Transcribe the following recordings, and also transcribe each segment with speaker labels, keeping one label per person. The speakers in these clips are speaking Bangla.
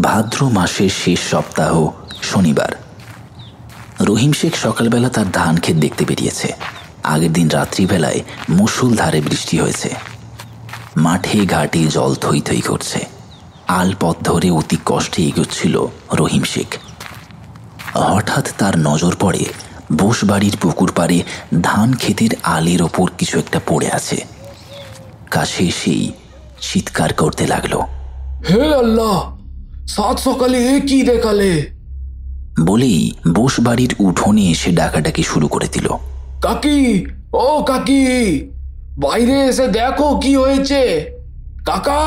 Speaker 1: ভাদ্র মাসের শেষ সপ্তাহ, শনিবার। রহিম শেখ সকালবেলা তার ধান ক্ষেত দেখতে বেরিয়েছে। আগের দিন রাত্রিবেলায় মুষলধারে বৃষ্টি হয়েছে। মাঠে ঘাটে জল থই থই করছে। আলপথ ধরে অতি কষ্টে এগোচ্ছিল রহিম শেখ। হঠাৎ তার নজর পড়ে বোসবাড়ির পুকুর পাড়ে ধান ক্ষেতের আলের ওপর কিছু একটা পড়ে আছে। কাছে এসেই চিৎকার করতে লাগলো,
Speaker 2: হে আল্লাহ, সাত সকালে এ কি দেখালে?
Speaker 1: বলেই বোসবাড়ির উঠোনে এসে ডাকাডাকি শুরু করে দিল।
Speaker 2: কাকি, ও কাকি, বাইরে এসে দেখো কি হয়েছে। কাকা,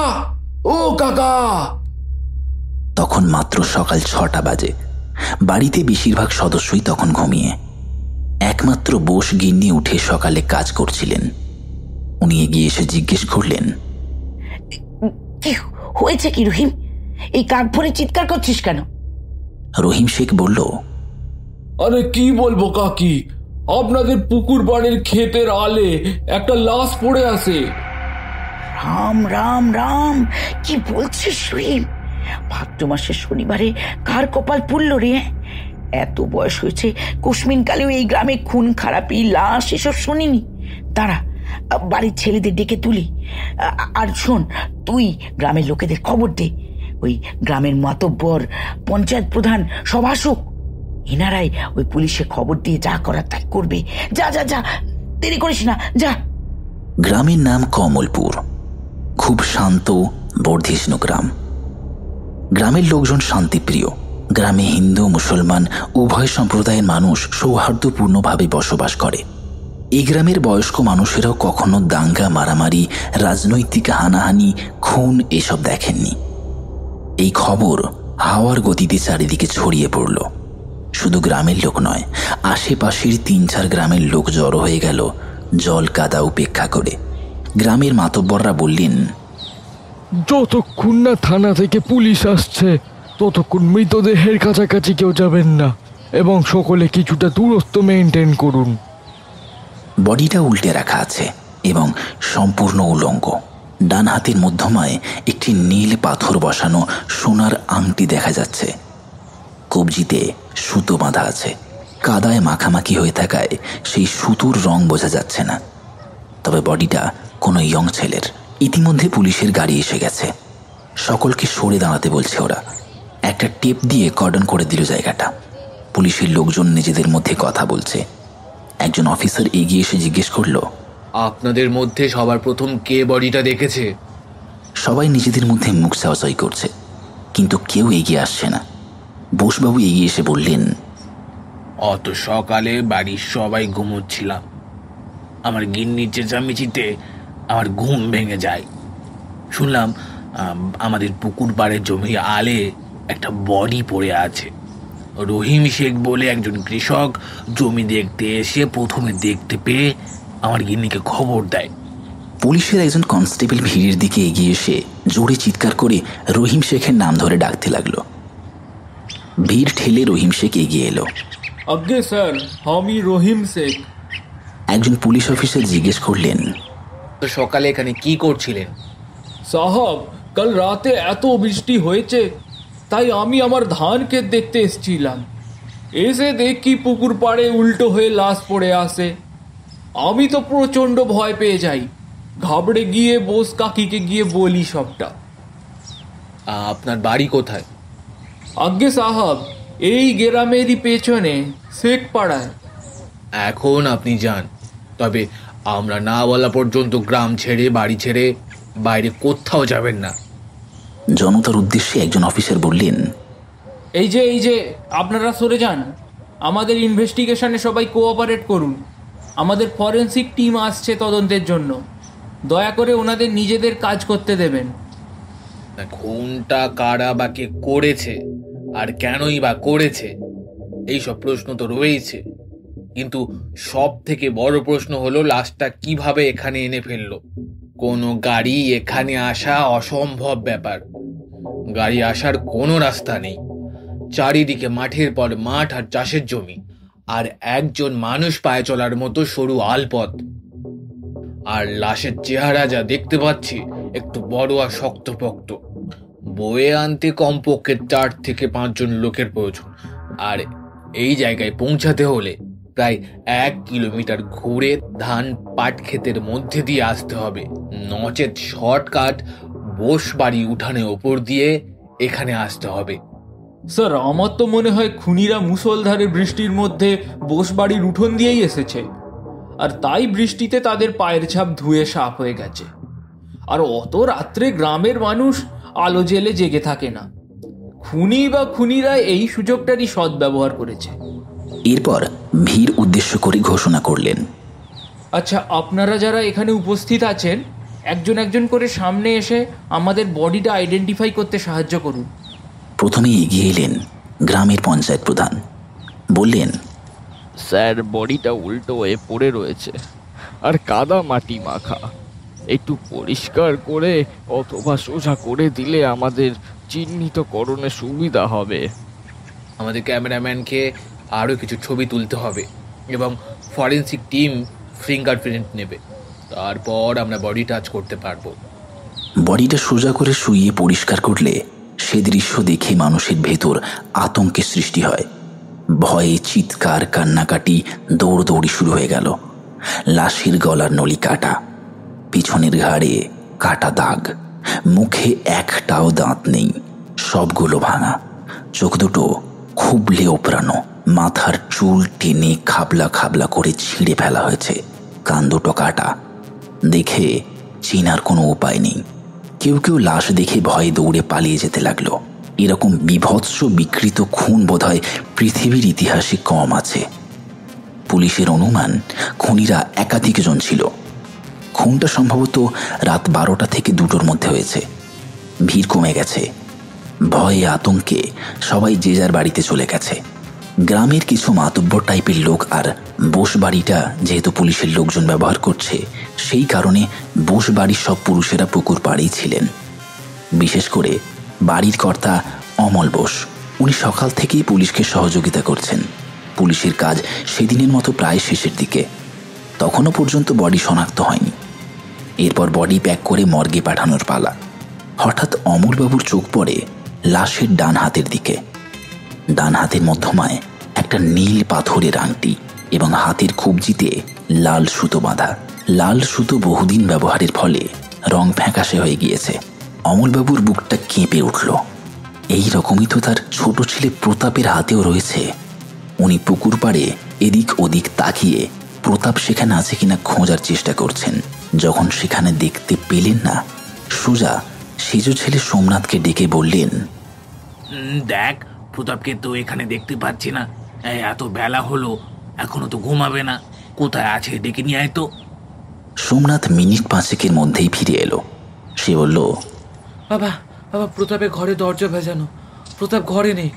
Speaker 2: ও কাকা।
Speaker 1: তখন মাত্র সকাল 6টা বাজে। বাড়িতে বেশিরভাগ সদস্যই তখন ঘুমিয়ে। একমাত্র বোস গিন্নি উঠে সকালে কাজ করছিলেন। উনি এগিয়ে এসে জিজ্ঞেস করলেন,
Speaker 3: কি হয়েছে কি রহিম? এই কাক ভরে চিৎকার করছিস কেন?
Speaker 1: রহিম শেখ বলল,
Speaker 2: আরে কি বলবো কাকি, আপনাদের পুকুর বাড়ির ক্ষেতের আলে একটা লাশ পড়ে আছে।
Speaker 3: রাম রাম রাম, কি বলছিস রহিম? ভাদ্র মাসের শনিবারে কার কপাল পুড়ল রে? এত বয়স হয়েছে, কুসমিন কালেও এই গ্রামে খুন খারাপি, লাশ এসব শুনিনি। দাঁড়া, বাড়ির ছেলেদের ডেকে তুলি। আর শোন, তুই গ্রামের লোকেদের খবর দে। ওই গ্রামের মাতব্বর, পঞ্চায়েত প্রধান সব আসুক। এনারাই ওই পুলিশে খবর দিয়ে যা করার তাই করবে। যা যা যা, দেরি করিস না, যা।
Speaker 1: গ্রামের নাম কমলপুর। খুব শান্ত বর্ধিষ্ণু গ্রাম। গ্রামের লোকজন শান্তিপ্রিয়। গ্রামে হিন্দু মুসলমান উভয় সম্প্রদায়ের মানুষ সৌহার্দ্যপূর্ণভাবে বসবাস করে। এই গ্রামের বয়স্ক মানুষেরাও কখনো দাঙ্গা, মারামারি, রাজনৈতিক হানাহানি, খুন এসব দেখেননি। এই খবর হাওয়ার গতিতে চারিদিকে ছড়িয়ে পড়ল। শুধু গ্রামের লোক নয়, আশেপাশের 3-4 গ্রামের লোক জড়ো হয়ে গেল জল কাদা উপেক্ষা করে। গ্রামের মাতব্বররা বললেন,
Speaker 4: যতক্ষণ না থানা থেকে পুলিশ আসছে ততক্ষণ মৃতদেহের কাছাকাছি কেউ যাবেন না, এবং সকলে কিছুটা দূরত্ব মেনটেন করুন।
Speaker 1: বডিটা উল্টে রাখা আছে এবং সম্পূর্ণ উলঙ্গ। ডান হাতের মধ্যমায় একটি নীল পাথর বসানো সোনার আংটি দেখা যাচ্ছে। কবজিতে সুতো বাঁধা আছে। কাদায় মাখামাখি হয়ে থাকায় সেই সুতোর রং বোঝা যাচ্ছে না। তবে বডিটা কোনো ইয়ং ছেলের। ইতিমধ্যে পুলিশের গাড়ি এসে গেছে। সকলকে সরে দাঁড়াতে বলছে ওরা। একটা টেপ দিয়ে কর্ডন করে দিল জায়গাটা। পুলিশের লোকজন নিজেদের মধ্যে কথা বলছে। একজন অফিসার এগিয়ে এসে জিজ্ঞেস করলো,
Speaker 5: আপনাদের মধ্যে সবার প্রথম কে বডিটা দেখেছে?
Speaker 1: সবাই নিজেদের মধ্যে মুখ চাওয়াচাই করছে, কিন্তু কেউ এগিয়ে আসছে না। বোসবাবু এগিয়ে এসে বললেন,
Speaker 5: অত সকালে বাড়ির সবাই ঘুমোচ্ছিলাম। আমার গিন্নির চেঁচামেচিতে আমার ঘুম ভেঙে যায়। শুনলাম আমাদের পুকুর পাড়ের জমি আলে একটা বডি পড়ে আছে। রহিম শেখ বলে একজন কৃষক জমি দেখতে এসে প্রথমে দেখতে পেয়ে আমার গিন্নিকে খবর দেয়।
Speaker 1: পুলিশের একজন কনস্টেবল ভিড়ের দিকে এগিয়ে এসে জোরে চিৎকার করে রহিম শেখের নাম ধরে ডাকতে লাগলো। ভিড় ঠেলে রহিম শেখ এগিয়ে এলো।
Speaker 2: আজ্ঞে স্যার, আমি রহিম শেখ।
Speaker 1: একজন পুলিশ অফিসার জিজ্ঞেস করলেন,
Speaker 5: তো সকালে এখানে কি করছিলেন?
Speaker 2: সাহাব, কাল রাতে এত বৃষ্টি হয়েছে, তাই আমি আমার ধান ক্ষেত দেখতে এসেছিলাম। এসে দেখি পুকুর পাড়ে উল্টো হয়ে লাশ পড়ে আসে। আমি তো প্রচণ্ড ভয় পেয়ে যাই। ঘাবড়ে গিয়ে বোস কাকিকে গিয়ে বলি সবটা।
Speaker 5: আপনার বাড়ি কোথায়?
Speaker 2: আজ্ঞে সাহাব, এই গ্রামেরই পেছনে শেখ পাড়ায়।
Speaker 5: এখন আপনি যান, তবে আমরা না বলা পর্যন্ত গ্রাম ছেড়ে, বাড়ি ছেড়ে বাইরে কোথাও যাবেন না।
Speaker 1: জনতার উদ্দেশ্যে একজন অফিসার বললেন,
Speaker 2: এই যে আপনারা সরে যান। আমাদের ইনভেস্টিগেশনে সবাই কোঅপারেট করুন। আমাদের ফরেন্সিক টিম আসছে তদন্তের জন্য। দয়া করে ওনাদের নিজেদের কাজ করতে দেবেন।
Speaker 5: খুনটা কারা বা কে করেছে আর কেনই বা করেছে, এইসব প্রশ্ন তো রয়েছে, কিন্তু সব থেকে বড় প্রশ্ন হলো লাশটা কিভাবে এখানে এনে ফেললো। কোনো গাড়ি এখানে আসা অসম্ভব ব্যাপার। গাড়ি আসার কোনো রাস্তা নেই। চারিদিকে মাঠের পর মাঠ আর চাষের জমি, আর একজন মানুষ পায়ে চলার মতো সরু আলপথ। আর লাশের চেহারা যা দেখতে পাচ্ছি, একটু বড় আর শক্তপোক্ত। বয়ে আনতে কমপক্ষে 4 থেকে 5 জন লোকের প্রয়োজন। আর এই জায়গায় পৌঁছাতে হলে প্রায় 1 কিলোমিটার ঘুরে ধান পাট ক্ষেতের মধ্যে দিয়ে আসতে হবে, নচেত শর্টকাট বোসবাড়ি উঠানের ওপর দিয়ে এখানে আসতে হবে।
Speaker 2: স্যার, আমার তো মনে হয় খুনিরা মুষলধারে বৃষ্টির মধ্যে বোসবাড়ির উঠোন দিয়েই এসেছে, আর তাই বৃষ্টিতে তাদের পায়ের ছাপ ধুয়ে সাফ হয়ে গেছে। আর অত রাত্রে গ্রামের মানুষ আলো জেলে জেগে থাকে না। খুনি বা খুনিরা এই সুযোগটারই সদ্ব্যবহার করেছে।
Speaker 1: এরপর ভিড় উদ্দেশ্য করে ঘোষণা করলেন,
Speaker 2: আচ্ছা, আপনারা যারা এখানে উপস্থিত আছেন, একজন একজন করে সামনে এসে আমাদের বডিটা আইডেন্টিফাই করতে সাহায্য করুন।
Speaker 1: প্রথমে এগিয়ে এলেন গ্রামের পঞ্চায়েত প্রধান। বললেন,
Speaker 4: স্যার, বডিটা উল্টো হয়ে পড়ে রয়েছে আর কাদা মাটি মাখা। একটু পরিষ্কার করে অথবা সোজা করে দিলে আমাদের চিহ্নিতকরণে সুবিধা হবে।
Speaker 5: আমাদের ক্যামেরাম্যানকে আরও কিছু ছবি তুলতে হবে এবং ফরেন্সিক টিম ফিঙ্গারপ্রিন্ট নেবে। তারপর আমরা বডি টাচ করতে পারবো।
Speaker 1: বডিটা সোজা করে শুইয়ে পরিষ্কার করলে সে দৃশ্য দেখে মানুষের ভেতর আতঙ্কের সৃষ্টি হয়। ভয়ে চিৎকার, কান্নাকাটি, দৌড়দৌড়ি শুরু হয়ে গেল। লাশের গলার নলি কাটা, পিছনের ঘাড়ে কাটা দাগ, মুখে একটাও দাঁত নেই, সবগুলো ভাঙা। চোখ দুটো খুবলে ওপরানো, মাথার চুল টেনে খাবলা খাবলা করে ছিঁড়ে ফেলা হয়েছে, কান দুটো কাটা। দেখে চেনার কোনো উপায় নেই। কেউ কেউ লাশ দেখে ভয়ে দৌড়ে পালিয়ে যেতে লাগলো। এরকম বিভৎস বিকৃত খুন বোধহয় পৃথিবীর ইতিহাসে কম আছে। পুলিশের অনুমান খুনিরা একাধিক জন ছিল। খুনটা সম্ভবত রাত 12টা থেকে 2টোর মধ্যে হয়েছে। ভিড় কমে গেছে। ভয়ে আতঙ্কে সবাই যে যার বাড়িতে চলে গেছে। গ্রামের কিছু মাতব্বর টাইপের লোক আর বোসবাড়িটা যেহেতু পুলিশের লোকজন ব্যবহার করছে, সেই কারণে বোসবাড়ির সব পুরুষেরা পুকুর পাড়েই ছিলেন। বিশেষ করে বাড়ির কর্তা অমল বোস, উনি সকাল থেকেই পুলিশকে সহযোগিতা করছেন। পুলিশের কাজ সেদিনের মতো প্রায় শেষের দিকে। তখনও পর্যন্ত বডি শনাক্ত হয়নি। এরপর বডি প্যাক করে মর্গে পাঠানোর পালা। হঠাৎ অমলবাবুর চোখ পড়ে লাশের ডান হাতের দিকে। ডান হাতের মধ্যমায় একটা নীল পাথরের আংটি এবং হাতের কবজিতে লাল সুতো বাঁধা। লাল সুতো বহুদিন ব্যবহারের ফলে রং ফ্যাকাশে হয়ে গিয়েছে। অমলবাবুর বুকটা কেঁপে উঠল। এই রকমই তো তার ছোট ছেলে প্রতাপের হাতেও রয়েছে। উনি পুকুর পাড়ে এদিক ওদিক তাকিয়ে প্রতাপ সেখানে আছে কিনা খোঁজার চেষ্টা করছেন। যখন সেখানে দেখতে পেলেন না, সোজা সেজ ছেলে সোমনাথকে ডেকে বললেন,
Speaker 5: দেখ, প্রতাপকে তো এখানে দেখতে পাচ্ছি না। এত বেলা হলো, এখনো তো ঘুমাবে না। কোথায় আছে ডেকে নিয়ে আয় তো।
Speaker 1: সোমনাথ মিনিট 5 মধ্যেই ফিরে এলো। সে বলল,
Speaker 6: বাবা বাবা, প্রতাপের ঘরে দরজা ভেজানো। প্রতাপ ঘরে নেই।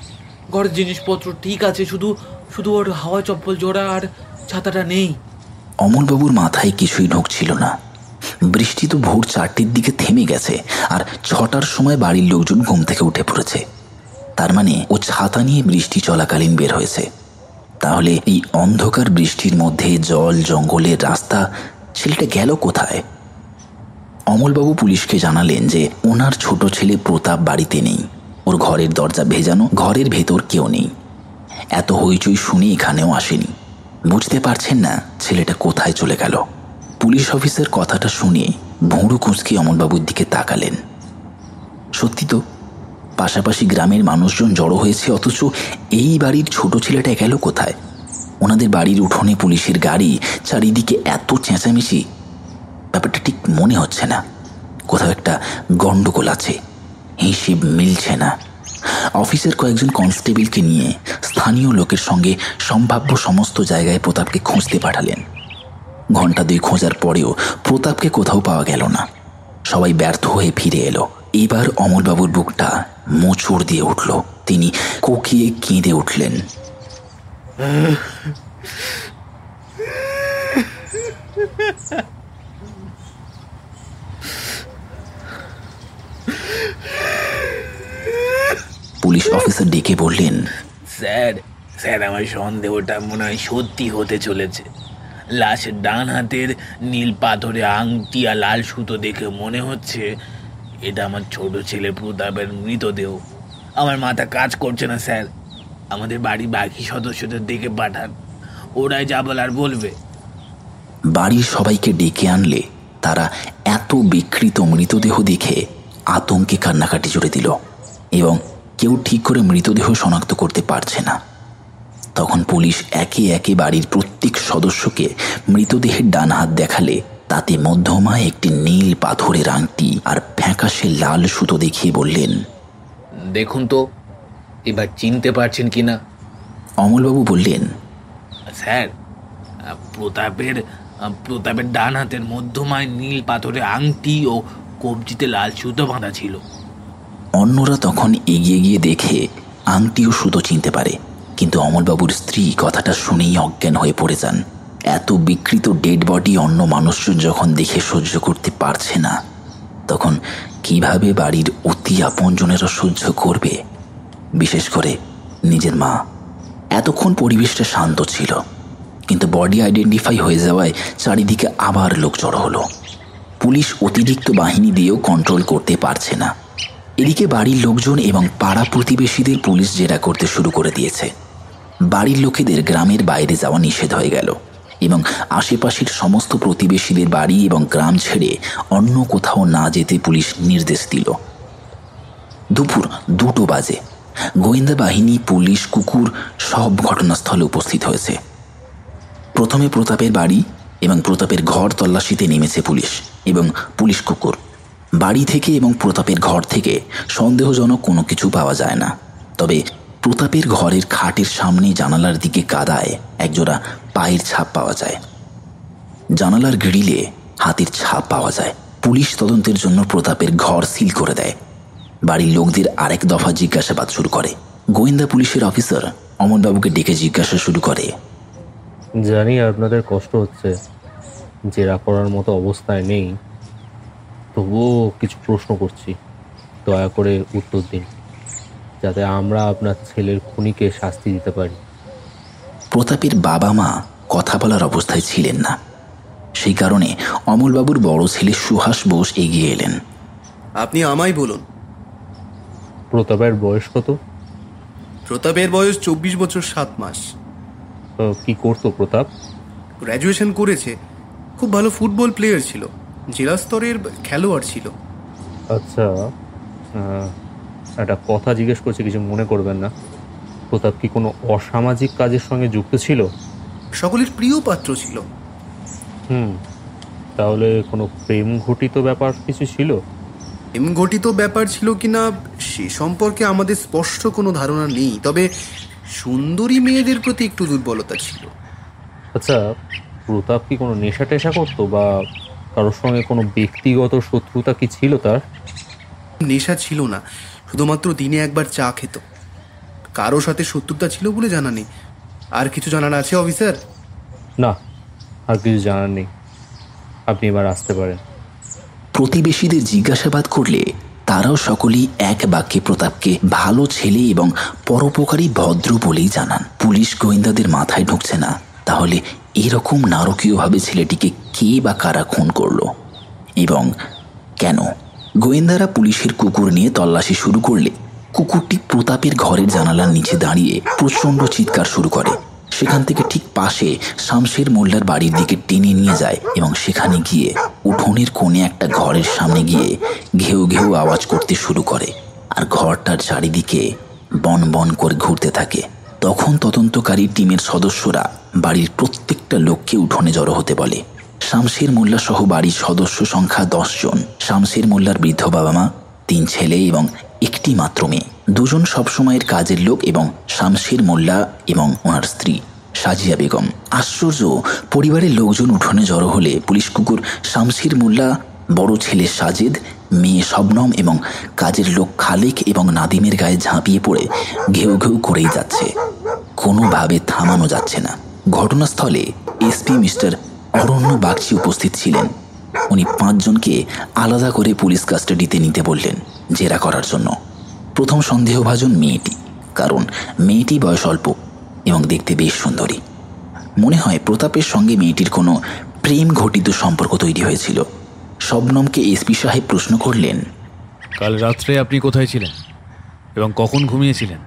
Speaker 6: ঘরের জিনিসপত্র ঠিক আছে, শুধু শুধু ওর হাওয়া চপ্পল জোড়া আর ছাতাটা নেই।
Speaker 1: অমলবাবুর মাথায় কিছুই ঢুকছিল না। বৃষ্টি তো ভোর 4টের দিকে থেমে গেছে, আর 6টার সময় বাড়ির লোকজন ঘুম থেকে উঠে পড়েছে। তার মানে ও ছাতা নিয়ে বৃষ্টি চলাকালীন বের হয়েছে। তাহলে এই অন্ধকার বৃষ্টির মধ্যে জল জঙ্গলের রাস্তা ছেলেটা গেল কোথায়? অমলবাবু পুলিশকে জানালেন যে ওনার ছোট ছেলে প্রতাপ বাড়িতে নেই। ওর ঘরের দরজা ভেজানো, ঘরের ভেতর কেউ নেই। এত হইচই শুনে এখানেও আসেনি। বুঝতে পারছেন না ছেলেটা কোথায় চলে গেল। পুলিশ অফিসার কথাটা শুনে ভুঁড়ো কুঁচকে অমলবাবুর দিকে তাকালেন। সত্যি তো, পাশাপাশি গ্রামের মানুষজন জড়ো হয়েছে, অথচ এই বাড়ির ছোট ছেলেটা গেল কোথায়? ওনাদের বাড়ির উঠোনে পুলিশের গাড়ি, চারিদিকে এত চেঁচামেচি। ব্যাপারটা ঠিক মনে হচ্ছে না। কোথাও একটা গন্ডগোল আছে, হিসেব মিলছে না। অফিসের কয়েকজন কনস্টেবলকে নিয়ে স্থানীয় লোকের সঙ্গে সম্ভাব্য সমস্ত জায়গায় প্রতাপকে খুঁজতে পাঠালেন। ঘণ্টা 2 খোঁজার পরেও প্রতাপকে কোথাও পাওয়া গেল না। সবাই ব্যর্থ হয়ে ফিরে এলো। এবার অমলবাবুর বুকটা মোচড় দিয়ে উঠল। তিনি কোকিয়ে কেঁদে উঠলেন। পুলিশ অফিসার ডেকে বললেন,
Speaker 5: স্যার স্যার আমার সন্দেহটা মনে হয় সত্যি হতে চলেছে। লাশের ডান হাতের নীল পাথরে আংটি আর লাল সুতো দেখে মনে হচ্ছে এটা আমার ছোট ছেলে প্রতাপের মৃতদেহ। আমার মাথা কাজ করছে না স্যার। আমাদের বাড়ির বাকি সদস্যদের ডেকে পাঠান, ওরাই যা বলার বলবে।
Speaker 1: বাড়ির সবাইকে ডেকে আনলে তারা এত বিকৃত মৃতদেহ দেখে আতঙ্কে কান্নাকাটি জুড়ে দিল এবং কেউ ঠিক করে মৃতদেহ শনাক্ত করতে পারছে না। তখন পুলিশ একে একে বাড়ির প্রত্যেক সদস্যকে মৃতদেহের ডান হাত দেখালে তাতে মধ্যমায় একটি নীল পাথরের আংটি আর ফ্যাকাশে লাল সুতো দেখিয়ে বললেন,
Speaker 5: দেখুন তো এবার চিনতে পারছেন কিনা।
Speaker 1: অমলবাবু বললেন,
Speaker 5: স্যার, প্রতাপের প্রতাপের ডান হাতের মধ্যমায় নীল পাথরের আংটি ও কবজিতে লাল সুতো বাঁধা ছিল।
Speaker 1: অন্যরা তখন এগিয়ে গিয়ে দেখে আংটি ও সুতো চিনতে পারে, কিন্তু অমলবাবুর স্ত্রী কথাটা শুনেই অজ্ঞান হয়ে পড়ে যান। এত বিকৃত ডেড বডি অন্য মানুষজন যখন দেখে সহ্য করতে পারছে না, তখন কিভাবে বাড়ির অতি আপনজনেরা সহ্য করবে? বিশেষ করে নিজের মা। এতক্ষণ পরিবেশটা শান্ত ছিল, কিন্তু বডি আইডেন্টিফাই হয়ে যাওয়ায় চারিদিকে আবার লোক জড়ো হলো। পুলিশ অতিরিক্ত বাহিনী দিয়েও কন্ট্রোল করতে পারছে না। এদিকে বাড়ির লোকজন এবং পাড়া প্রতিবেশীদের পুলিশ জেরা করতে শুরু করে দিয়েছে। বাড়ির লোকেদের গ্রামের বাইরে যাওয়া নিষেধ হয়ে গেল এবং আশেপাশের সমস্ত প্রতিবেশীদের বাড়ি এবং গ্রাম ছেড়ে অন্য কোথাও না যেতে পুলিশ নির্দেশ দিল। দুপুর 2টো বাজে গোয়েন্দা বাহিনী, পুলিশ, কুকুর সব ঘটনাস্থলে উপস্থিত হয়েছে। প্রথমে প্রতাপের বাড়ি এবং প্রতাপের ঘর তল্লাশিতে নেমেছে পুলিশ এবং পুলিশ কুকুর। বাড়ি থেকে এবং প্রতাপের ঘর থেকে সন্দেহজনক কোনো কিছু পাওয়া যায় না, তবে প্রতাপের ঘরের খাটের সামনে জানালার দিকে কাদায় একজোড়া পায়ের ছাপ পাওয়া যায়। জানালার গ্রিলে হাতের ছাপ পাওয়া যায়। পুলিশ তদন্তের জন্য প্রতাপের ঘর সিল করে দেয়। বাড়ির লোকদের আরেক দফা জিজ্ঞাসাবাদ শুরু করে। গোয়েন্দা পুলিশের অফিসার অমলবাবুকে ডেকে জিজ্ঞাসা শুরু করে,
Speaker 7: জানি আপনাদের কষ্ট হচ্ছে, জেরা করার মতো অবস্থায় নেই, তবুও কিছু প্রশ্ন করছি, দয়া করে উত্তর দিন, যাতে আমরা আপনার ছেলের খুনিকে শাস্তি দিতে পারি।
Speaker 1: প্রতাপের বাবা মা কথা বলার অবস্থায় ছিলেন না, সেই কারণে অমলবাবুর বড় ছেলে সুহাস বোস এগিয়ে এলেন।
Speaker 8: আপনি আমায় বলুন।
Speaker 7: প্রতাপের বয়স কত?
Speaker 8: প্রতাপের বয়স 24 বছর 7 মাস।
Speaker 7: কি করতো প্রতাপ?
Speaker 8: গ্র্যাজুয়েশন করেছে, খুব ভালো ফুটবল প্লেয়ার ছিল, জেলা স্তরের খেলোয়াড় ছিল।
Speaker 7: আচ্ছা, একটা কথা জিজ্ঞেস করছি, কিছু মনে করবেন না। প্রতাপ কি কোনো অসামাজিক কাজের সঙ্গে যুক্ত ছিল?
Speaker 8: সকলের প্রিয় পাত্র ছিল।
Speaker 7: তাহলে কোনো প্রেম ঘটিত ব্যাপার কিছু ছিল?
Speaker 8: প্রেম ঘটিত ব্যাপার ছিল কিনা সে সম্পর্কে আমাদের স্পষ্ট কোনো ধারণা নেই, তবে সুন্দরী মেয়েদের প্রতি একটু দুর্বলতা ছিল।
Speaker 7: আচ্ছা, প্রতাপ কি কোনো নেশা টেশা করতো বা কারোর সঙ্গে কোনো ব্যক্তিগত শত্রুতা কি ছিল তার?
Speaker 8: নেশা ছিল না, শুধুমাত্র দিনে একবার চা খেত। কারোর সাথে শত্রুতা ছিল বলে জানা নেই। আর কিছু জানার আছে অফিসার?
Speaker 7: না, আর কিছু জানার নেই, আপনি এবার আসতে পারেন।
Speaker 1: প্রতিবেশীদের জিজ্ঞাসাবাদ করলে তারাও সকলেই এক বাক্যে প্রতাপকে ভালো ছেলে এবং পরোপকারী ভদ্র বলেই জানান। পুলিশ গোয়েন্দাদের মাথায় ঢুকছে না, তাহলে এরকম নারকীয়ভাবে ছেলেটিকে কে বা কারা খুন করলো এবং কেন? গোয়েন্দারা পুলিশের কুকুর নিয়ে তল্লাশি শুরু করলে কুকুরটি প্রতাপের ঘরের জানালার নিচে দাঁড়িয়ে প্রচণ্ড চিৎকার শুরু করে। সেখান থেকে ঠিক পাশে শামশের মোল্লার বাড়ির দিকে টেনে নিয়ে যায় এবং সেখানে গিয়ে উঠোনের কোণে একটা ঘরের সামনে গিয়ে ঘেউ ঘেউ আওয়াজ করতে শুরু করে আর ঘরটার চারিদিকে বন বন করে ঘুরতে থাকে। তখন তদন্তকারী টিমের সদস্যরা বাড়ির প্রত্যেকটা লোককে উঠোনে জড়ো হতে বলে। শামশের মোল্লা সহ বাড়ির সদস্য সংখ্যা 10 জন। শামশের মোল্লার বৃদ্ধ বাবা মা, 3 ছেলে এবং একটি মাত্র মেয়ে। 2 জন সবসময়ের কাজের লোক এবং শামশের মোল্লা এবং ওনার স্ত্রী সাজিয়া বেগম। আশ্চর্য, পরিবারের লোকজন উঠোনে জড়ো হলে পুলিশ কুকুর শামশের মোল্লা, বড় ছেলে সাজেদ, মেয়ে শবনম এবং কাজের লোক খালেক এবং নাদিমের গায়ে ঝাঁপিয়ে পড়ে ঘেউ ঘেউ করেই যাচ্ছে। কোনোভাবে থামানো যাচ্ছে না। ঘটনাস্থলে এসপি মিস্টার অরণ্য বাগচি উপস্থিত ছিলেন। উনি 5 জনকে আলাদা করে পুলিশ কাস্টাডিতে নিতে বললেন জেরা করার জন্য। প্রথম সন্দেহভাজন মেয়েটি, কারণ মেয়েটি বয়স অল্প এবং দেখতে বেশ সুন্দরী। মনে হয় প্রতাপের সঙ্গে মেয়েটির কোনো প্রেম ঘটিত সম্পর্ক তৈরি হয়েছিল। শবনমকে এসপি সাহেব প্রশ্ন করলেন,
Speaker 9: কাল রাত্রে আপনি কোথায় ছিলেন এবং কখন ঘুমিয়েছিলেন?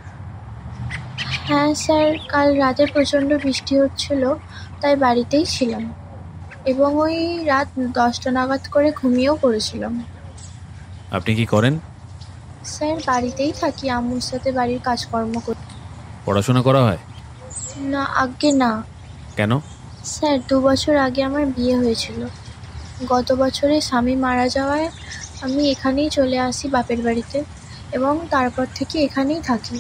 Speaker 10: হ্যাঁ স্যার, কাল রাতে প্রচণ্ড বৃষ্টি হচ্ছিল, তাই বাড়িতেই ছিলাম এবং ওই রাত 10টা নাগাদ করে ঘুমিয়েও পড়েছিলাম।
Speaker 9: আপনি কি করেন?
Speaker 10: স্যার বাড়িতেই থাকি, আম্মুর সাথে বাড়ির কাজকর্ম করি।
Speaker 9: পড়াশোনা করা হয়?
Speaker 10: না, আগে না
Speaker 9: কেন?
Speaker 10: স্যার, 2 বছর আগে আমার বিয়ে হয়েছিল। গত বছরে স্বামী মারা যাওয়ায় আমি এখানেই চলে আসি বাপের বাড়িতে এবং তারপর থেকে এখানেই থাকি।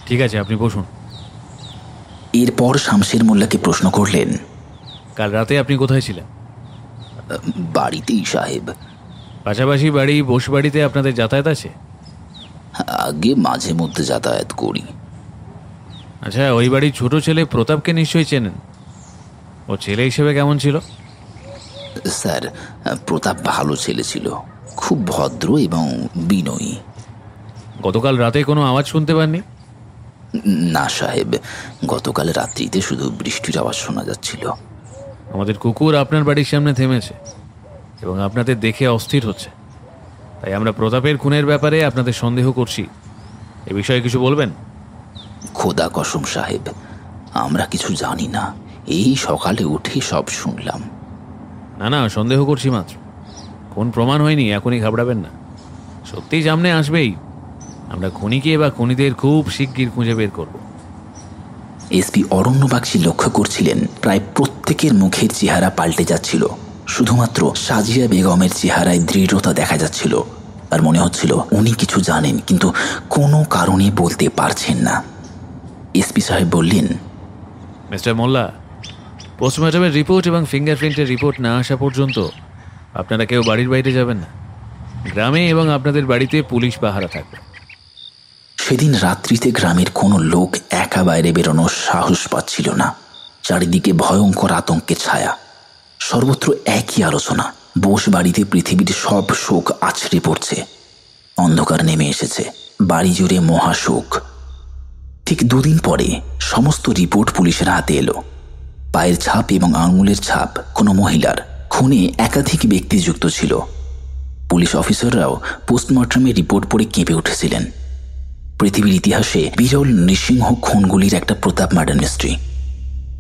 Speaker 9: ঠিক আছে, আপনি বসুন।
Speaker 1: এরপর শামশের মোল্লাকে প্রশ্ন করলেন,
Speaker 9: কাল রাতে আপনি কোথায় ছিলেন?
Speaker 1: বাড়িতেই সাহেব।
Speaker 9: পাশাপাশি বাড়ি বসবাড়িতে আপনাদের যাতায়াত আছে?
Speaker 1: আগে মাঝে মধ্যে যাতায়াত করি।
Speaker 9: আচ্ছা, ওই বাড়ির ছোট ছেলে প্রতাপকে নিশ্চয়ই চেনেন। ও ছেলে হিসেবে কেমন ছিল?
Speaker 1: স্যার, প্রতাপ ভালো ছেলে ছিল, খুব ভদ্র এবং বিনয়ী।
Speaker 9: গতকাল রাতে কোনো আওয়াজ শুনতে পাননি?
Speaker 1: না সাহেব, গতকাল রাত্রিতে শুধু বৃষ্টির আওয়াজ শোনা যাচ্ছিল।
Speaker 9: আমাদের কুকুর আপনার বাড়ির সামনে থেমেছে এবং আপনাদের দেখে অস্থির হচ্ছে, তাই আমরা প্রতাপের খুনের ব্যাপারে আপনাদের সন্দেহ করছি। এ বিষয়ে কিছু বলবেন?
Speaker 1: খোদা কসম সাহেব, আমরা কিছু জানি না, এই সকালে উঠে সব শুনলাম।
Speaker 9: না না, সন্দেহ করছি মাত্র, কোন প্রমাণ হয়নি, এখনই ঘাবড়াবেন না। সত্যিই সামনে আসবেই। আমরা খুনিকে বা খুনিদের খুব শিগগির খুঁজে বের করব।
Speaker 1: এসপি অরণ্য বাগচি লক্ষ্য করছিলেন প্রায় প্রত্যেকের মুখের চেহারা পাল্টে যাচ্ছিল, শুধুমাত্র সাজিয়া বেগমের চেহারায় দৃঢ়তা দেখা যাচ্ছিল। আর মনে হচ্ছিল উনি কিছু জানেন, কিন্তু কোনো কারণে বলতে পারছেন না। এসপি সাহেব বললেন,
Speaker 9: মিস্টার মোল্লা, পোস্টমর্টমের রিপোর্ট এবং ফিঙ্গারপ্রিন্টের রিপোর্ট না আসা পর্যন্ত আপনারা কেউ বাড়ির বাইরে যাবেন না। গ্রামে এবং আপনাদের বাড়িতে পুলিশ পাহারা থাকবে।
Speaker 1: সেদিন রাত্রিতে গ্রামের কোনো লোক একা বাইরে বেরোনোর সাহস পাচ্ছিল না। চারিদিকে ভয়ঙ্কর আতঙ্কের ছায়া, সর্বত্র একই আলোচনা, বোস বাড়িতে পৃথিবীর সব শোক আছড়ে পড়ছে। অন্ধকার নেমে এসেছে, বাড়ি জুড়ে মহাশোক। ঠিক 2 দিন পরে সমস্ত রিপোর্ট পুলিশের হাতে এলো। পায়ের ছাপ এবং আঙুলের ছাপ কোনো মহিলার, খুনে একাধিক ব্যক্তি যুক্ত ছিল। পুলিশ অফিসাররাও পোস্টমর্টমের রিপোর্ট পড়ে কেঁপে উঠেছিলেন। পৃথিবীর ইতিহাসে বিরল নৃসিংহ খুনগুলির একটা প্রতাপ মার্ডার মিস্ট্রি।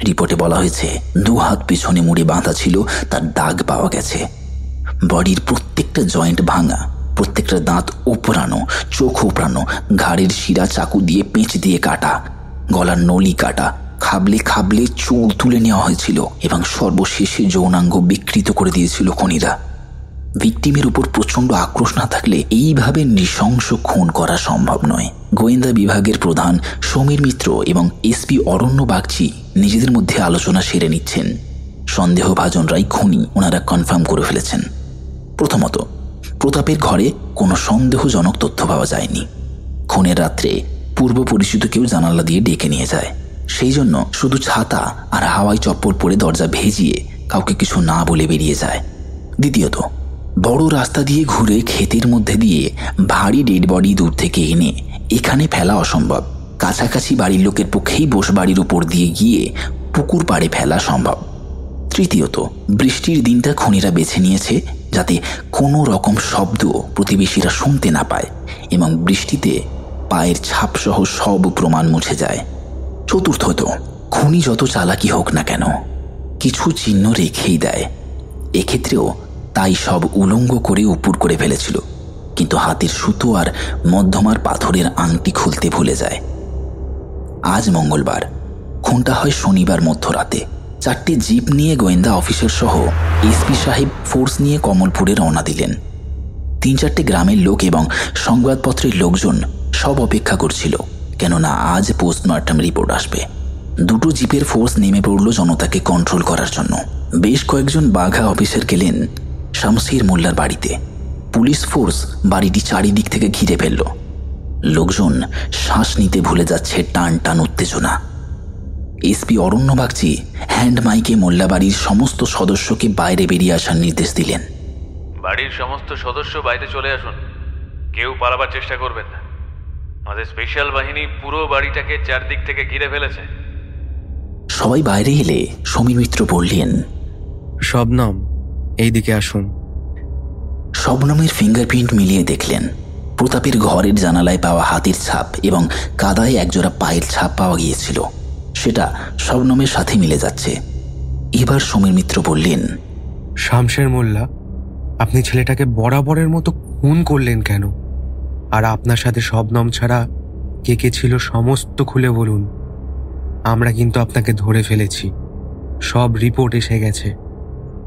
Speaker 1: রিপোর্টে বলা হয়েছে 2 হাত পিছনে মুড়ে বাঁধা ছিল, তার দাগ পাওয়া গেছে। বডির প্রত্যেকটা জয়েন্ট ভাঙা, প্রত্যেকটা দাঁত উপড়ানো, চোখ উপড়ানো, ঘাড়ের শিরা চাকু দিয়ে পেঁচ দিয়ে কাটা, গলার নলি কাটা, খাবলে খাবলে চুল তুলে নেওয়া হয়েছিল এবং সর্বশেষে যৌনাঙ্গ বিকৃত করে দিয়েছিল খুনিরা। ভিকটিমের উপর প্রচণ্ড আক্রোশ না থাকলে এইভাবে নৃশংস খুন করা সম্ভব নয়। গোয়েন্দা বিভাগের প্রধান সমীর মিত্র এবং এসপি অরণ্য বাগচি নিজেদের মধ্যে আলোচনা সেরে নিচ্ছেন। সন্দেহভাজনরাই খুনি ওনারা কনফার্ম করে ফেলেছেন। প্রথমত, প্রতাপের ঘরে কোনো সন্দেহজনক তথ্য পাওয়া যায়নি। খুনের রাত্রে পূর্ব পরিচিত কেউ জানালা দিয়ে ডেকে নিয়ে যায়, সেই জন্য শুধু ছাতা আর হাওয়াই চপ্পল পরে দরজা ভেজিয়ে কাউকে কিছু না বলে বেরিয়ে যায়। দ্বিতীয়ত, বড় রাস্তা দিয়ে ঘুরে ক্ষেতের মধ্যে দিয়ে ভারী ডেড বডি দূর থেকে এনে এখানে ফেলা অসম্ভব। কাছাকাছি বাড়ির লোকের পক্ষেই বোস বাড়ির উপর দিয়ে গিয়ে পুকুর পাড়ে ফেলা সম্ভব। তৃতীয়ত, বৃষ্টির দিনটা খুনিরা বেছে নিয়েছে যাতে কোনো রকম শব্দ প্রতিবেশীরা শুনতে না পায় এবং বৃষ্টিতে পায়ের ছাপসহ সব প্রমাণ মুছে যায়। চতুর্থত, খুনি যত চালাকি হোক না কেন কিছু চিহ্ন রেখেই দেয়। এক্ষেত্রেও তাই সব উলঙ্গ করে উপুর করে ফেলেছিল, কিন্তু হাতের সুতো আর মধ্যমার পাথরের আংটি খুলতে ভুলে যায়। আজ মঙ্গলবার, খুনটা হয় শনিবার মধ্যরাতে। 4টে জিপ নিয়ে গোয়েন্দা অফিসার সহ এসপি সাহেব ফোর্স নিয়ে কমলপুরে রওনা দিলেন। 3-4টে গ্রামের লোক এবং সংবাদপত্রের লোকজন সব অপেক্ষা করছিল, কেননা আজ পোস্টমর্টম রিপোর্ট আসবে। 2টো জিপের ফোর্স নেমে পড়ল জনতাকে কন্ট্রোল করার জন্য। বেশ কয়েকজন বাঘা অফিসার গেলেন শামসির মোল্লার বাড়িতে। পুলিশ ফোর্স বাড়িটি চারিদিক থেকে ঘিরে ফেলল। লোকজন শ্বাস নিতে ভুলে যাচ্ছে টান টান উত্তেজনা। এসপি অরণ্য বাগচি হ্যান্ড মাইকে মোল্লা বাড়ির সমস্ত সদস্যকে বাইরে বেরিয়ে আসার নির্দেশ দিলেন।
Speaker 9: বাড়ির সমস্ত সদস্য বাইরে চলে আসুন, কেউ পালাবার চেষ্টা করবেন না। আমাদের স্পেশাল বাহিনী পুরো বাড়িটাকে চারদিক থেকে ঘিরে ফেলেছে।
Speaker 1: সবাই বাইরে এলে সমীর মিত্র বললেন,
Speaker 11: শবনম, এইদিকে আসুন।
Speaker 1: শবনমের ফিঙ্গারপ্রিন্ট মিলিয়ে দেখলেন প্রতাপের ঘরের জানালায় পাওয়া হাতের ছাপ এবং কাদায় একজোড়া পায়ের ছাপ পাওয়া গিয়েছিল। সেটা শবনমের সাথে মিলে যাচ্ছে। এবার সমীর মিত্র বললেন,
Speaker 11: শামশের মোল্লা, আপনি ছেলেটাকে বরাবরের মতো খুন করলেন কেন? আর আপনার সাথে শবনম ছাড়া কে কে ছিল সমস্ত খুলে বলুন। আমরা কিন্তু আপনাকে ধরে ফেলেছি, সব রিপোর্ট এসে গেছে,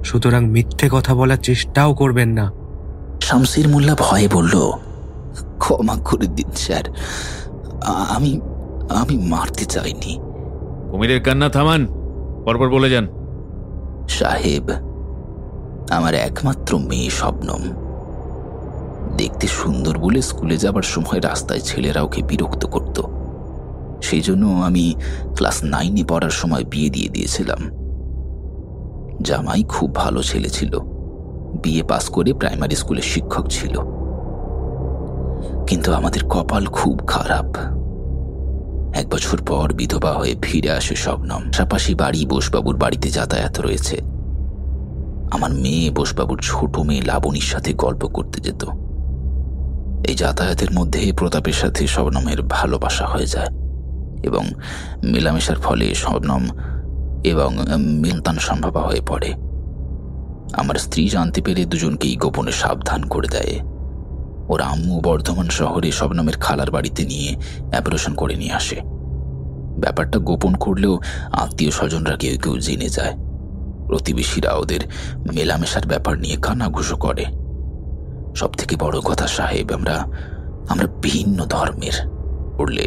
Speaker 11: সুতরাং মিথ্যে কথা বলার চেষ্টাও করবেন না।
Speaker 1: শামসির মোল্লা ভয়ে বলল, ক্ষমা করে দিন স্যার, আমি আমি মারতে চাইনি।
Speaker 9: কুমিরের কান্না থামান, পরপর বলে যান।
Speaker 1: সাহেব, আমার একমাত্র মেয়ে শবনম। দেখতে সুন্দর বলে স্কুলে যাবার সময় রাস্তায় ছেলেরা ওকে বিরক্ত করত। সেই জন্য আমি ক্লাস 9-এ পড়ার সময় বিয়ে দিয়ে দিয়েছিলাম। জামাই খুব ভালো ছেলে ছিল, বিএ পাস করে প্রাইমারি স্কুলের শিক্ষক ছিল। কিন্তু আমাদের কপাল খুব খারাপ। 1 বছর পর বিধবা হয়ে ফিরে আসে শবনম। পাশাপাশি বাড়ি বোসবাবুর বাড়িতে যাতায়াত রয়েছে। আমার মেয়ে বোসবাবুর ছোট মেয়ে লাবণীর সাথে গল্প করতে যেত। এই যাতায়াতের মধ্যে প্রতাপের সাথে শবনমের ভালোবাসা হয়ে যায় এবং মেলামেশার ফলে শবনম এবং সন্তান সম্ভবা হয়ে পড়ে। আমার স্ত্রী জানতে পেরে দুজনকেই গোপনে সাবধান করে দেয়। ওর আম্মু বর্ধমান শহরে শবনমের খালার বাড়িতে নিয়ে অপারেশন করে নিয়ে আসে। ব্যাপারটা গোপন করলেও আত্মীয় স্বজনরা কেউ কেউ জেনে যায়। প্রতিবেশীরা ওদের মেলামেশার ব্যাপার নিয়ে কানাঘুষো করে। সব থেকে বড় কথা সাহেব, আমরা ভিন্ন ধর্মের। পড়লে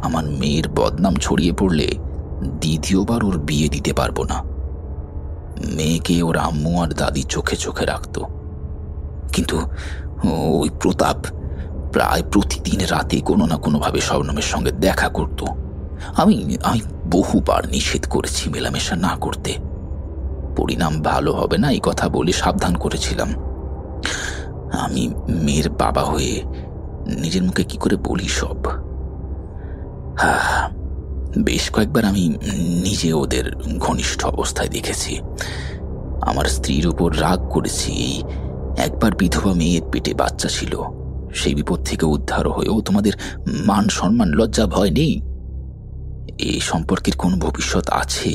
Speaker 1: আমার মেয়ের বদনাম ছড়িয়ে পড়লে দ্বিতীয়বার ওর বিয়ে দিতে পারবো না। মেয়েকে ওর আম্মু আর দাদি চোখে চোখে রাখত। কিন্তু ওই প্রতাপ প্রায় প্রতিদিন রাতে কোনো না কোনোভাবে শবনমের সঙ্গে দেখা করত। আমি বহুবার নিষেধ করেছি মেলামেশা না করতে। পরিণাম ভালো হবে না এই কথা বলে সাবধান করেছিলাম। আমি মেয়ের বাবা হয়ে নিজের মুখে কি করে বলি সব। বেশ কয়েকবার আমি নিজে ওদের ঘনিষ্ঠ অবস্থায় দেখেছি। আমার স্ত্রীর উপর রাগ করেছি। একবার বিধবা মেয়ের পেটে বাচ্চা ছিল। সেই বিপদ থেকে উদ্ধার হয়েও তোমাদের মান সম্মান লজ্জা ভয় নেই? এই সম্পর্কের কোন ভবিষ্যৎ আছে?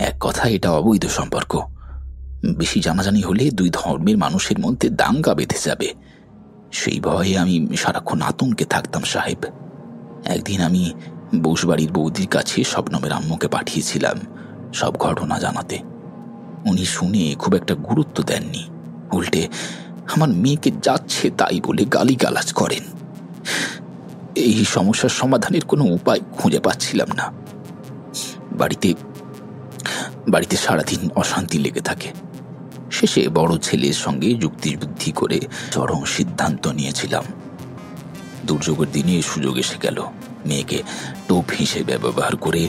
Speaker 1: এক কথা, এটা অবৈধ সম্পর্ক। বেশি জানাজানি হলে 2 ধর্মের মানুষের মধ্যে দাঙ্গা বেঁধে যাবে। সেই ভয়ে আমি সারাক্ষণ আতঙ্কে থাকতাম সাহেব। একদিন আমি বোসবাড়ির বৌদির কাছে শবনমের আম্মুকে পাঠিয়েছিলাম সব ঘটনা জানাতে। উনি শুনে খুব একটা গুরুত্ব দেননি, উল্টে আমার মেয়েকে যাচ্ছে তাই বলে গালিগালাজ করেন। এই সমস্যার সমাধানের কোনো উপায় খুঁজে পাচ্ছিলাম না। বাড়িতে সারাদিন অশান্তি লেগে থাকে। শেষে বড় ছেলের সঙ্গে যুক্তিবুদ্ধি করে চরম সিদ্ধান্ত নিয়েছিলাম। দুর্যোগের দিনে সুযোগ এসে গেল। মেয়েকে টোপ হিসেবে ব্যবহার করে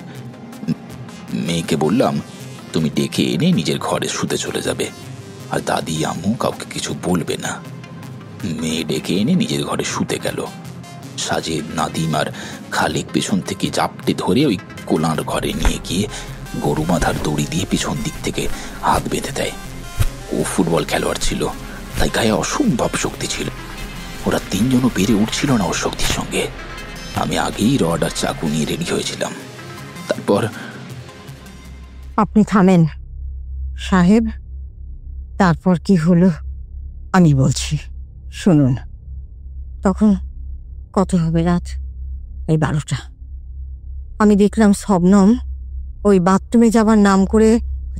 Speaker 1: মেয়েকে বললাম, তুমি ডেকে এনে নিজের ঘরে শুতে চলে যাবে, আর দাদি আম্মু কাউকে কিছু বলবে না। মেয়ে ডেকে এনে নিজের ঘরে শুতে গেল। সাজেদ, নাদিম আর খালেক পেছন থেকে জাপটে ধরে ওই কোলার ঘরে নিয়ে গিয়ে গরু বাঁধার দড়ি দিয়ে পিছন দিক থেকে হাত বেঁধে দেয়। ও ফুটবল খেলোয়াড় ছিল, তাই গায়ে অসম্ভব শক্তি ছিল। ওরা 3 জনও পেরে উঠছিল না ওর শক্তির সঙ্গে। আমি আগেই রড আর চাকু নিয়ে রেডি হয়েছিলাম। তারপর
Speaker 12: আপনি থামেন সাহেব। তারপর কি হলো আমি বলছি, শুনুন। তখন কত হবে, রাত এই 12টা। আমি দেখলাম শবনম ওই বাথরুমে যাবার নাম করে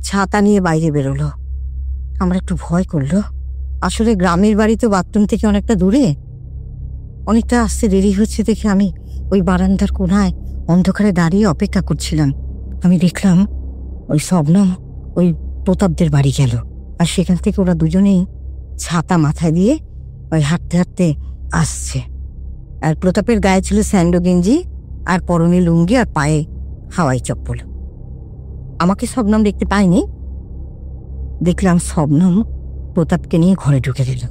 Speaker 12: ছাতা নিয়ে বাইরে বেরোলো। আমার একটু ভয় করলো। আসলে গ্রামের বাড়ি তো বাথরুম থেকে অনেকটা দূরে। অনেকটা আসতে দেরি হচ্ছে দেখে আমি ওই বারান্দার কোণায় অন্ধকারে দাঁড়িয়ে অপেক্ষা করছিলাম। আমি দেখলাম ওই শবনম ওই প্রতাপদের বাড়ি গেল, আর সেখান থেকে ওরা দুজনেই ছাতা মাথায় দিয়ে ওই হাঁটতে হাঁটতে আসছে। আর প্রতাপের গায়ে ছিল স্যান্ডো গেঞ্জি আর পরনে লুঙ্গি আর পায়ে হাওয়াই চপ্পল। আমাকে শবনম দেখতে পায়নি। দেখলাম শবনম প্রতাপকে নিয়ে ঘরে ঢুকে দিল।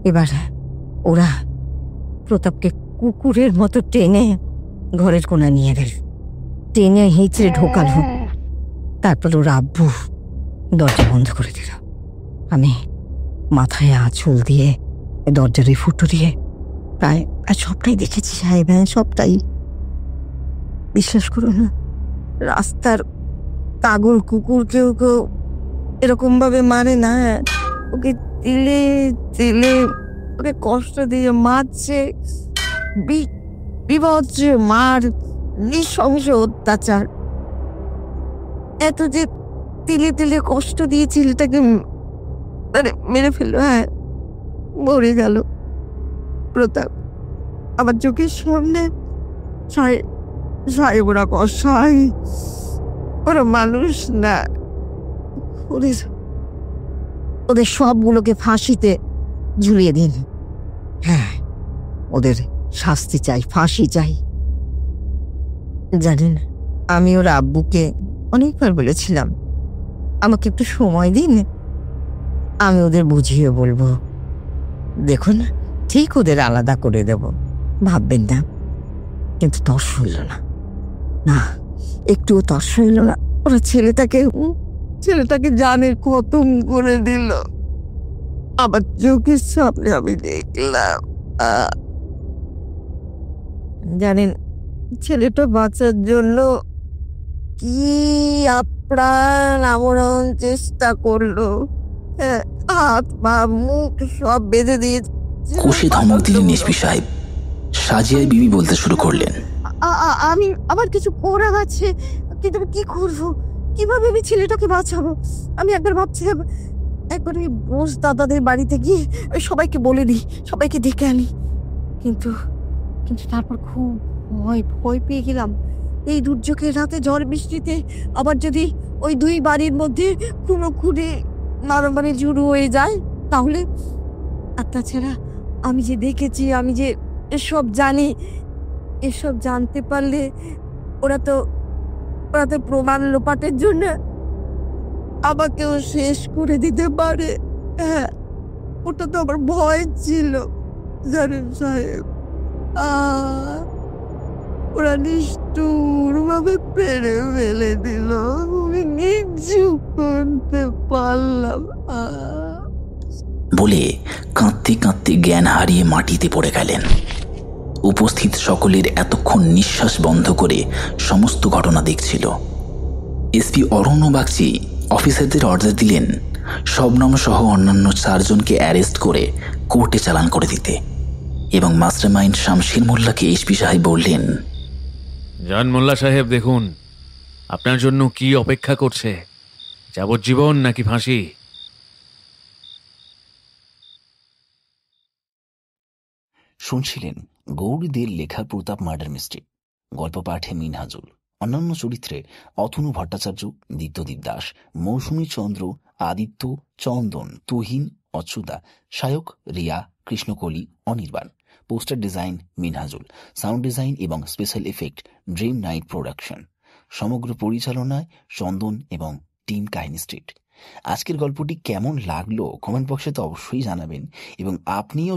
Speaker 12: এবার ওরা প্রতাপকে কুকুরের মতো টেনে ঘরের কোণা নিয়ে গেল, টেনে হেঁচড়ে ঢোকালো। তারপর ওর আব্বু দরজা বন্ধ করে দিল। আমি মাথায় আঁচল দিয়ে, দরজারে ফুটো দিয়ে, প্রায় সবটাই দেখেছি সাহেব। হ্যাঁ, সবটাই। বিশ্বাস করুন, রাস্তার পাগল কুকুর কেউ কেউ এরকম ভাবে মারে না। ওকে তিলে তিলে ওকে কষ্ট দিয়ে মারছে, বিভৎস মার, নৃশংস অত্যাচার। এত যে তিলে তিলে কষ্ট দিয়ে ছেলেটাকে মেরে ফেললো। হ্যাঁ, মরে গেল প্রতাপ আমার চোখের সামনে। সাহেব ওরা কষাই, ওরা মানুষ না। ওদের সবগুলোকে ফাঁসিতে ঝুলিয়ে দিন। হ্যাঁ, ওদের শাস্তি চাই, ফাঁসি চাই। জানেন, আমি ওর আব্বুকে অনেকবার বলেছিলাম আমাকে একটু সময় দিন, আমি ওদের বুঝিয়ে বলবো। দেখুন, ঠিক ওদের আলাদা করে দেব, ভাববেন না। কিন্তু তর্স হইল না, না একটুও তর্স হইল না। ওরা ছেলেটাকে জানে খতম করে দিল। আবার চোখের সামনে আমি দেখলাম। জানেন, ছেলেটা বাঁচার জন্য কি আপ্রাণ আমরণ চেষ্টা করলো। হাত পা মুখ সব বেঁধে দিয়েছে।
Speaker 1: কষে ধমক দিলেন এসপি সাহেব। সাজিয়াই বিবি বলতে শুরু করলেন,
Speaker 12: আমি আমার কিছু করার আছে, কিন্তু আমি কি করবো, কিভাবে আমি ছেলেটাকে বাঁচাবো? আমি একবার ভাবছিলাম একবার ওই বোস দাদাদের বাড়িতে গিয়ে ওই সবাইকে বলে দিই, সবাইকে ডেকে আনি। কিন্তু তারপর খুব ভয় পেয়ে গেলাম। এই দুর্যোগের রাতে, ঝড় বৃষ্টিতে আবার যদি ওই দুই বাড়ির মধ্যে কোনো খুঁড়ে মারামারি শুরু হয়ে যায় তাহলে। আর তাছাড়া আমি যে দেখেছি, আমি যে এসব জানি, এসব জানতে পারলে ওরা তো প্রমাণ লোপাটের জন্য আমাকেও শেষ করে দিতে পারে। হ্যাঁ, ওটা তো আমার ভয় ছিল, জানেন সাহেব। ওরা নিষ্ঠুর ভাবে পেরে ফেলে দিল, আমি কিছু করতে পারলাম
Speaker 1: বলে কাঁদতে কাঁদতে জ্ঞান হারিয়ে মাটিতে পড়ে গেলেন। উপস্থিত সকলের এতক্ষণ নিঃশ্বাস বন্ধ করে সমস্ত ঘটনা দেখছিল। এসপি অরণ্য বাগচি অফিসারদের অর্ডার দিলেন শবনম সহ অন্যান্য 4 জনকে অ্যারেস্ট করে কোর্টে চালান করে দিতে, এবং মাস্টারমাইন্ড শামশির মোল্লাকে এসপি সাহেব বললেন,
Speaker 9: জান মোল্লা সাহেব, দেখুন আপনার জন্য কি অপেক্ষা করছে, যাবজ্জীবন নাকি ফাঁসি।
Speaker 1: শুনছিলেন গৌরীদের লেখা প্রতাপ মার্ডার মিস্ট্রি। গল্প পাঠে মিনহাজুল, অন্যান্য চরিত্রে Atanu Bhattacharya, Diptadip Das, Mousumi Chandra, Aditya, Chandan, Tuhin, Achyuta, Sayak, Riya, Krishnakoli, Anirban. Poster design Minhajul, sound design এবং special effect dream night production. সমগ্র পরিচালনায় চন্দন এবং টিম কাহিনী স্ট্রিট। আজকের গল্পটি কেমন লাগলো কমেন্ট বক্সে তো অবশ্যই জানাবেন, এবং আপনিও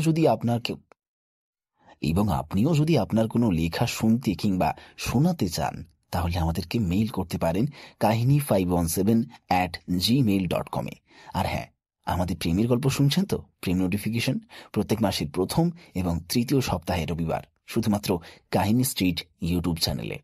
Speaker 1: যদি আপনার কোনো লেখা শুনতে কিংবা শোনাতে চান তাহলে আমাদেরকে মেইল করতে পারেন kahini517@gmail.com। আর হ্যাঁ, আমাদের প্রেমের গল্প শুনছেন তো? প্রেম নোটিফিকেশন প্রত্যেক মাসের প্রথম এবং তৃতীয় সপ্তাহে রবিবার শুধুমাত্র কাহিনী স্ট্রিট ইউটিউব চ্যানেলে।